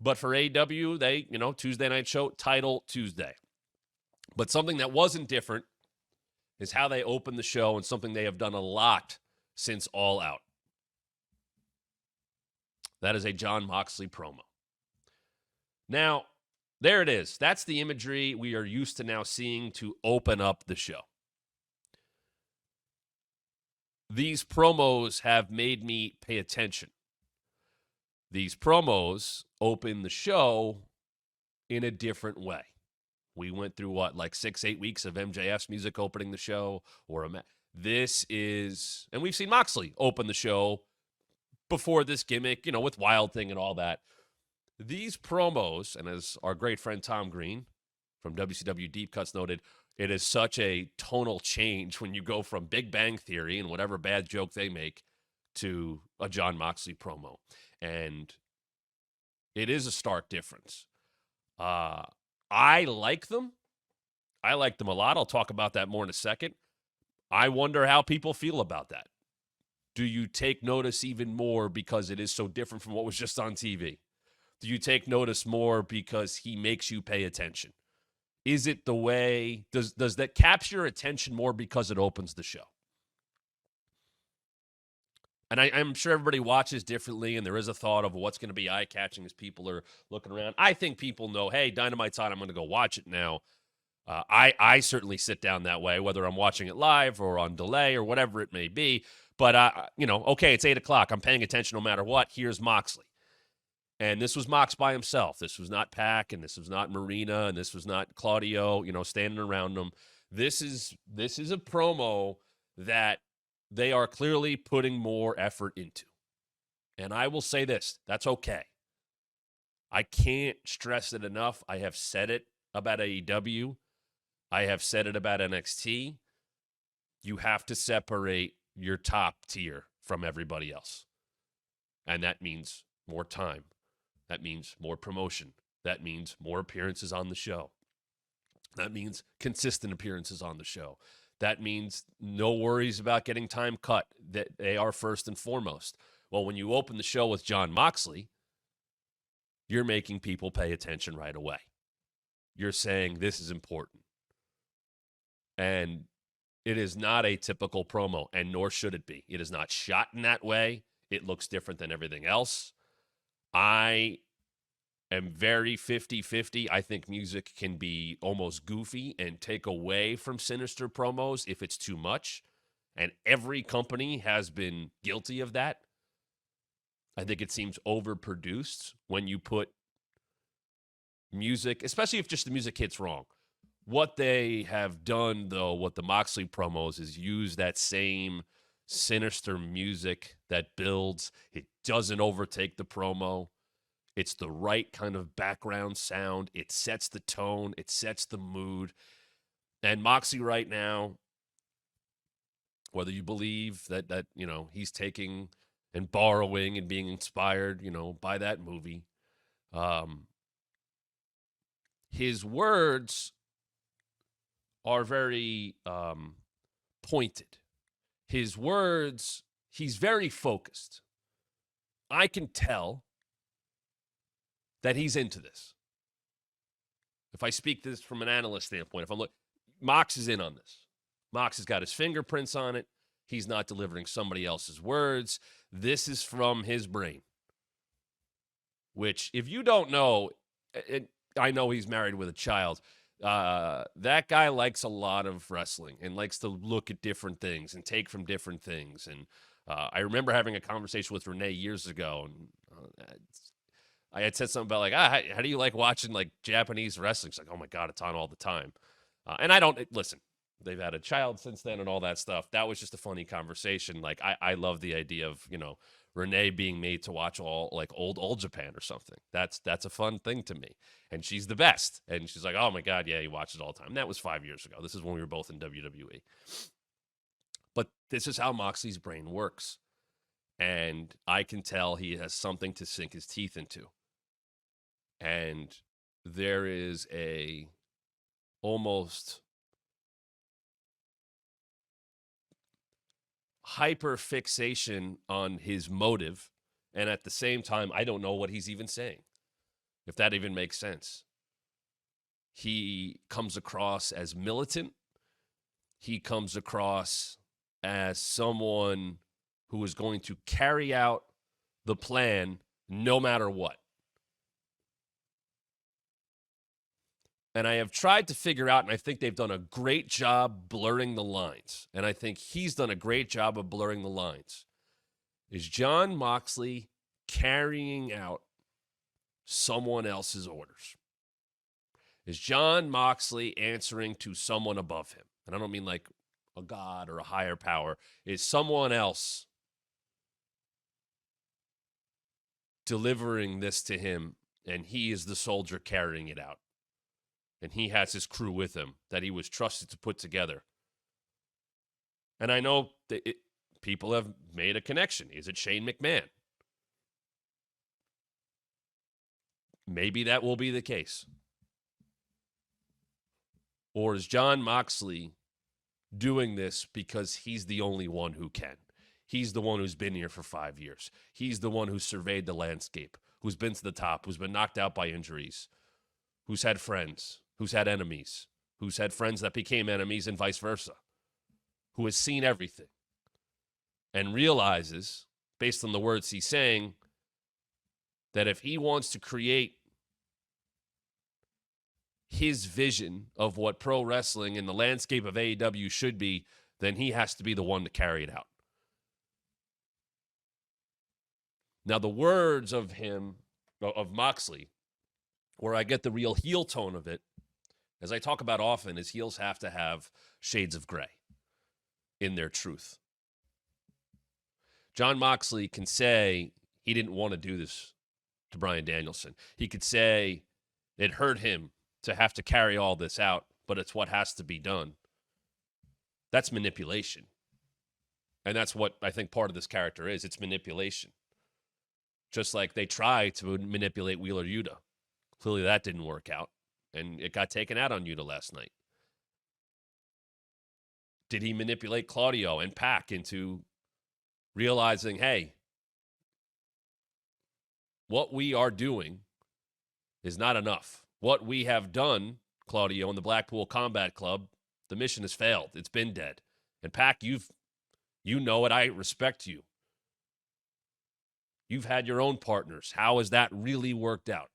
But for AEW, they, Tuesday night show, title Tuesday. But something that wasn't different is how they opened the show, and something they have done a lot since All Out. That is a Jon Moxley promo. Now, there it is. That's the imagery we are used to now seeing to open up the show. These promos have made me pay attention. These promos open the show in a different way. We went through, 6-8 weeks of MJF's music opening the show? This is, and we've seen Moxley open the show before this gimmick, with Wild Thing and all that. These promos, and as our great friend Tom Green from WCW Deep Cuts noted, it is such a tonal change when you go from Big Bang Theory and whatever bad joke they make to a Jon Moxley promo. And it is a stark difference. I like them. I like them a lot. I'll talk about that more in a second. I wonder how people feel about that. Do you take notice even more because it is so different from what was just on TV? Do you take notice more because he makes you pay attention? Is it the way, does that capture your attention more because it opens the show? And I'm sure everybody watches differently, and there is a thought of what's going to be eye-catching as people are looking around. I think people know, hey, Dynamite's on, I'm going to go watch it now. I certainly sit down that way, whether I'm watching it live or on delay or whatever it may be. But, okay, it's 8 o'clock. I'm paying attention no matter what. Here's Moxley. And this was Mox by himself. This was not Pac, and this was not Marina, and this was not Claudio, standing around him. This is a promo that they are clearly putting more effort into. And I will say this, that's okay. I can't stress it enough. I have said it about AEW. I have said it about NXT. You have to separate your top tier from everybody else. And that means more time. That means more promotion. That means more appearances on the show. That means consistent appearances on the show. That means no worries about getting time cut. That they are first and foremost. Well, when you open the show with Jon Moxley, you're making people pay attention right away. You're saying this is important. And it is not a typical promo, and nor should it be. It is not shot in that way. It looks different than everything else. I am very 50-50. I think music can be almost goofy and take away from sinister promos if it's too much. And every company has been guilty of that. I think it seems overproduced when you put music, especially if just the music hits wrong. What they have done, though, what the Moxley promos is use that same sinister music that builds. It doesn't overtake the promo. It's the right kind of background sound. It sets the tone. It sets the mood. And Moxley right now, whether you believe that he's taking and borrowing and being inspired, by that movie, his words are very pointed. His words, he's very focused. I can tell that he's into this. If I speak this from an analyst standpoint, if I'm looking, Mox is in on this. Mox has got his fingerprints on it. He's not delivering somebody else's words. This is from his brain. Which, if you don't know, I know he's married with a child. That guy likes a lot of wrestling and likes to look at different things and take from different things. And I remember having a conversation with Renee years ago, and I had said something about how do you like watching Japanese wrestling? She's like, oh my God, it's on all the time. And I don't listen. They've had a child since then and all that stuff. That was just a funny conversation. I love the idea of Renee being made to watch all old Japan or something. That's a fun thing to me. And she's the best. And she's like, oh my God, yeah, he watches all the time. And that was 5 years ago. This is when we were both in WWE. But this is how Moxley's brain works. And I can tell he has something to sink his teeth into. And there is a almost hyper fixation on his motive, and at the same time, I don't know what he's even saying. if that even makes sense. He comes across as militant. He comes across as someone who is going to carry out the plan no matter what. And I have tried to figure out, and I think they've done a great job blurring the lines. And I think he's done a great job of blurring the lines. Is Jon Moxley carrying out someone else's orders? Is Jon Moxley answering to someone above him? And I don't mean like a god or a higher power. Is someone else delivering this to him, and he is the soldier carrying it out? And he has his crew with him that he was trusted to put together. And I know that people have made a connection. Is it Shane McMahon? Maybe that will be the case. Or is Jon Moxley doing this because he's the only one who can? He's the one who's been here for 5 years. He's the one who's surveyed the landscape, who's been to the top, who's been knocked out by injuries, who's had friends, who's had enemies, who's had friends that became enemies and vice versa, who has seen everything and realizes, based on the words he's saying, that if he wants to create his vision of what pro wrestling and the landscape of AEW should be, then he has to be the one to carry it out. Now, the words of Moxley, where I get the real heel tone of it, as I talk about often, is heels have to have shades of gray in their truth. Jon Moxley can say he didn't want to do this to Bryan Danielson. He could say it hurt him to have to carry all this out, but it's what has to be done. That's manipulation. And that's what I think part of this character is. It's manipulation. Just like they tried to manipulate Wheeler Yuta. Clearly that didn't work out, and it got taken out on Yuta last night. Did he manipulate Claudio and Pac into realizing, hey, what we are doing is not enough. What we have done, Claudio, in the Blackpool Combat Club, the mission has failed. It's been dead. And Pac, you know it. I respect you. You've had your own partners. How has that really worked out?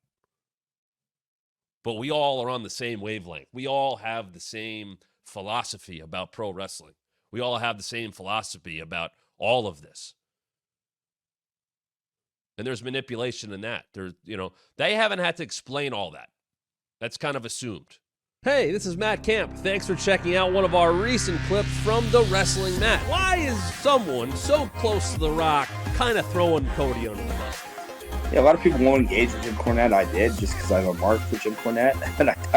But we all are on the same wavelength. We all have the same philosophy about pro wrestling. We all have the same philosophy about all of this. And there's manipulation in that. They haven't had to explain all that. That's kind of assumed. Hey, this is Matt Camp. Thanks for checking out one of our recent clips from the Wrestling Mat. Why is someone so close to The Rock kind of throwing Cody under the bus? Yeah, a lot of people won't engage with Jim Cornette. I did, just because I have a mark for Jim Cornette.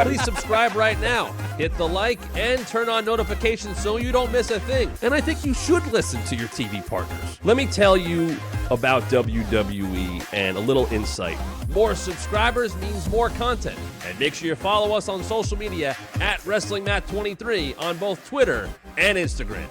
Please subscribe right now. Hit the like and turn on notifications so you don't miss a thing. And I think you should listen to your TV partners. Let me tell you about WWE and a little insight. More subscribers means more content. And make sure you follow us on social media at WrestlingMat23 on both Twitter and Instagram.